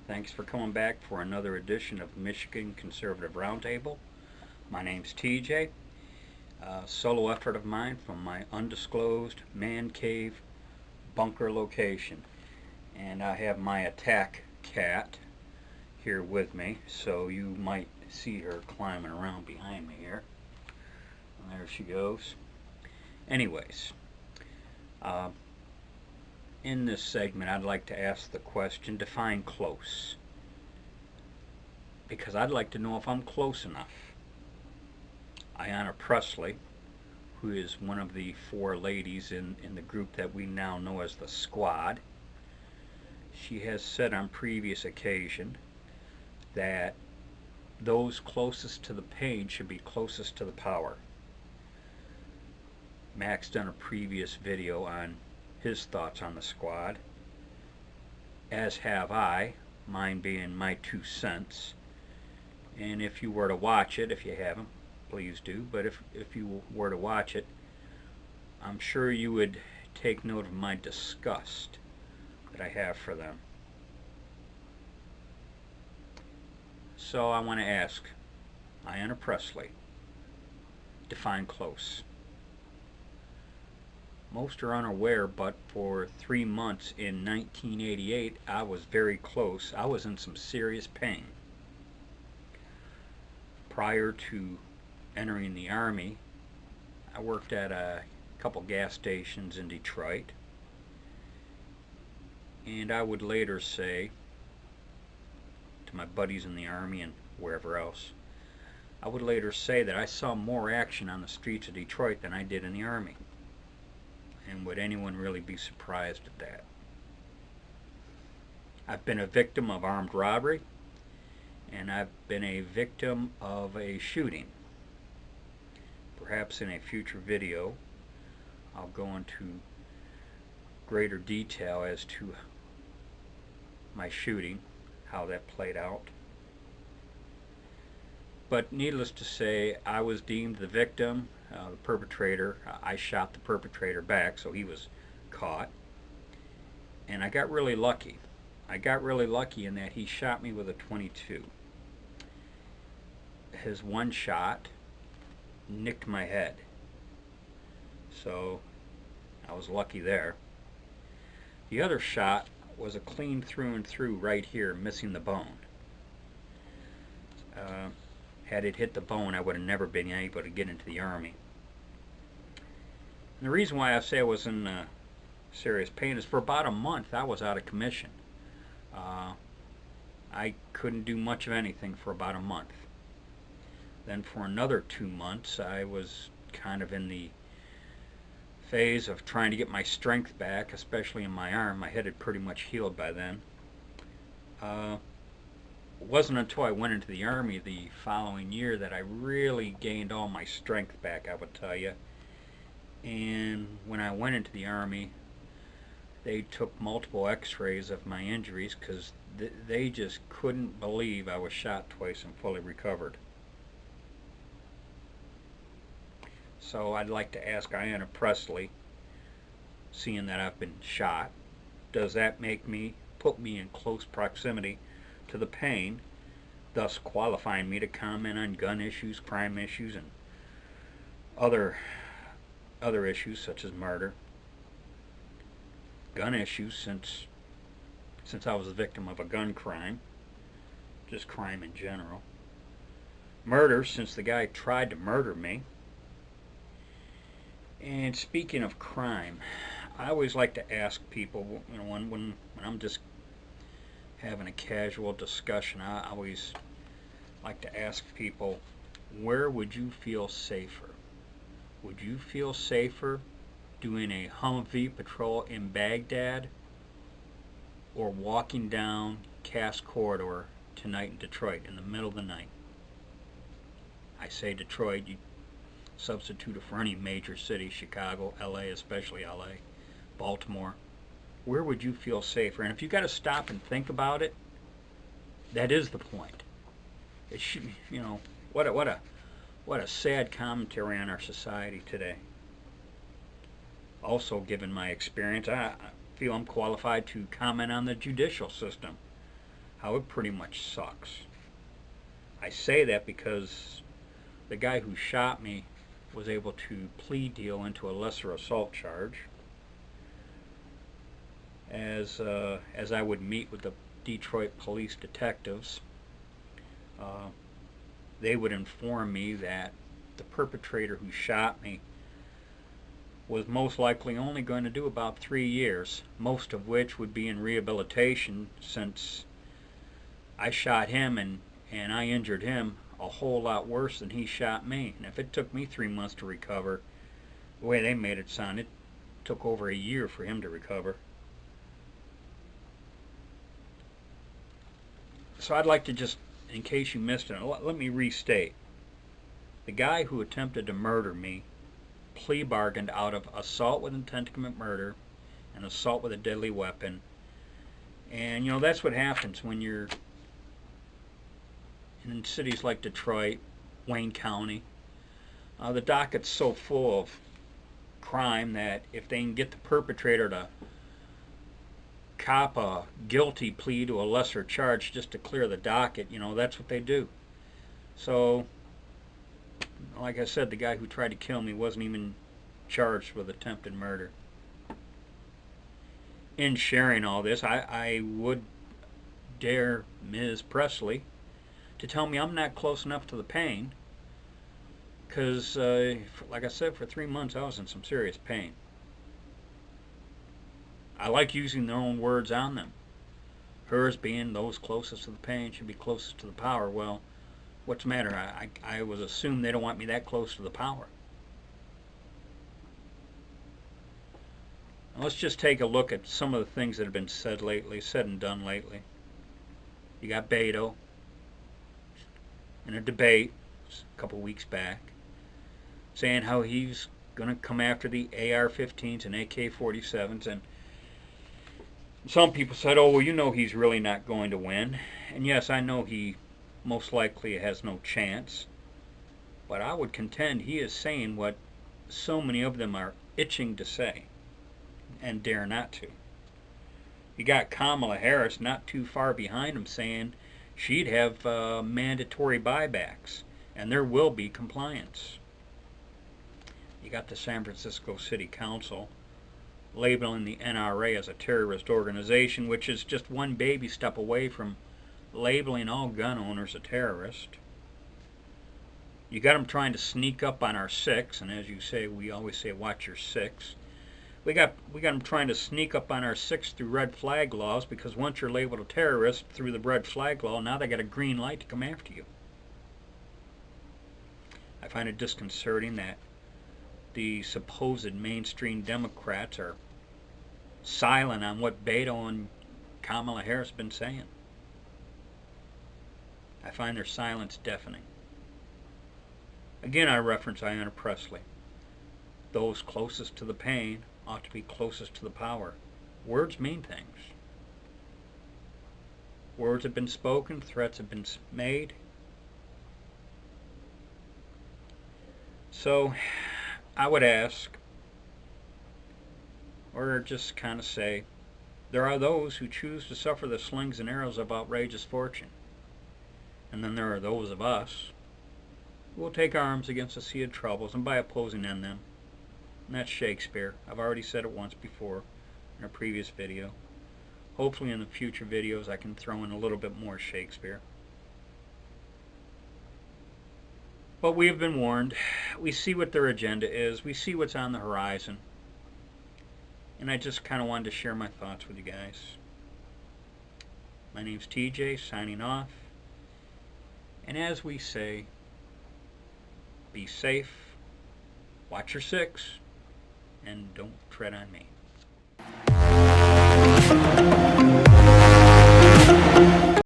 Thanks for coming back for another edition of Michigan Conservative Roundtable. My name's TJay, a solo effort of mine from my undisclosed man cave bunker location. And I have my attack cat here with me, so you might see her climbing around behind me here. There she goes. Anyways, uh, in this segment, I'd like to ask the question, define close. Because I'd like to know if I'm close enough. Ayanna Pressley, who is one of the four ladies in the group that we now know as the Squad, she has said on previous occasion that those closest to the pain should be closest to the power. Mac's done a previous video on his thoughts on the Squad, as have I, mine being my 2 cents. And if you were to watch it, if you haven't, please do, but if you were to watch it, I'm sure you would take note of my disgust that I have for them. So I want to ask Ayanna Pressley, define close. Most are unaware, but for 3 months in 1988, I was very close. I was in some serious pain. Prior to entering the Army, I worked at a couple gas stations in Detroit. And I would later say to my buddies in the Army and wherever else, I would later say that I saw more action on the streets of Detroit than I did in the Army. And would anyone really be surprised at that? I've been a victim of armed robbery, and I've been a victim of a shooting. Perhaps in a future video, I'll go into greater detail as to my shooting, how that played out. But needless to say, I was deemed the victim. The perpetrator, I shot the perpetrator back, so he was caught. And I got really lucky. I got really lucky in that he shot me with a .22. His one shot nicked my head. So I was lucky there. The other shot was a clean through and through right here, missing the bone. Had it hit the bone, I would have never been able to get into the Army. And the reason why I say I was in serious pain is for about a month I was out of commission. I couldn't do much of anything for about a month. Then for another 2 months I was kind of in the phase of trying to get my strength back, especially in my arm. My head had pretty much healed by then. It wasn't until I went into the Army the following year that I really gained all my strength back, I would tell you. And when I went into the Army, they took multiple x-rays of my injuries because they just couldn't believe I was shot twice and fully recovered. So I'd like to ask Ayanna Pressley, seeing that I've been shot, does that put me in close proximity to the pain, thus qualifying me to comment on gun issues, crime issues, and other issues such as murder. Gun issues, since I was a victim of a gun crime, just crime in general. Murder, since the guy tried to murder me. And speaking of crime, I always like to ask people, when I'm just having a casual discussion, I always like to ask people, where would you feel safer? Would you feel safer doing a Humvee patrol in Baghdad or walking down Cass Corridor tonight in Detroit in the middle of the night? I say Detroit, you substitute it for any major city, Chicago, LA, especially LA, Baltimore. Where would you feel safer? And if you got to stop and think about it, that is the point. It should, what a sad commentary on our society today. Also, given my experience, I feel I'm qualified to comment on the judicial system. how it pretty much sucks. I say that because the guy who shot me was able to plea deal into a lesser assault charge. As I would meet with the Detroit police detectives, they would inform me that the perpetrator who shot me was most likely only going to do about 3 years, most of which would be in rehabilitation, since I shot him and I injured him a whole lot worse than he shot me. And if it took me 3 months to recover, the way they made it sound, it took over a year for him to recover. So I'd like to just, in case you missed it, let me restate. The guy who attempted to murder me plea bargained out of assault with intent to commit murder and assault with a deadly weapon. And you know, that's what happens when you're in cities like Detroit, Wayne County. The docket's so full of crime that if they can get the perpetrator to cop a guilty plea to a lesser charge just to clear the docket, you know, that's what they do. So, like I said, the guy who tried to kill me wasn't even charged with attempted murder. In sharing all this, I would dare Ms. Pressley to tell me I'm not close enough to the pain, because, like I said, for 3 months I was in some serious pain. I like using their own words on them. Hers being those closest to the pain should be closest to the power. Well, what's the matter? I was assumed they don't want me that close to the power. Now let's just take a look at some of the things that have been said and done lately. You got Beto in a debate a couple weeks back saying how he's going to come after the AR-15s and AK-47s, and some people said, oh, well, you know he's really not going to win. And yes, I know he most likely has no chance. But I would contend he is saying what so many of them are itching to say and dare not to. You got Kamala Harris not too far behind him saying she'd have mandatory buybacks, and there will be compliance. You got the San Francisco City Council labeling the NRA as a terrorist organization, which is just one baby step away from labeling all gun owners a terrorist. You got them trying to sneak up on our six, and as you say, we always say, watch your six. We got them trying to sneak up on our six through red flag laws, because once you're labeled a terrorist through the red flag law, now they got a green light to come after you. I find it disconcerting that the supposed mainstream Democrats are silent on what Beto and Kamala Harris have been saying. I find their silence deafening. Again, I reference Ayanna Pressley. Those closest to the pain ought to be closest to the power. Words mean things. Words have been spoken, threats have been made. So, I would ask, or just kind of say, there are those who choose to suffer the slings and arrows of outrageous fortune. And then there are those of us who will take arms against the sea of troubles and by opposing end them. And that's Shakespeare. I've already said it once before in a previous video. Hopefully in the future videos I can throw in a little bit more Shakespeare. But we have been warned. We see what their agenda is. We see what's on the horizon. And I just kind of wanted to share my thoughts with you guys. My name's TJay, signing off. And as we say, be safe, watch your six, and don't tread on me.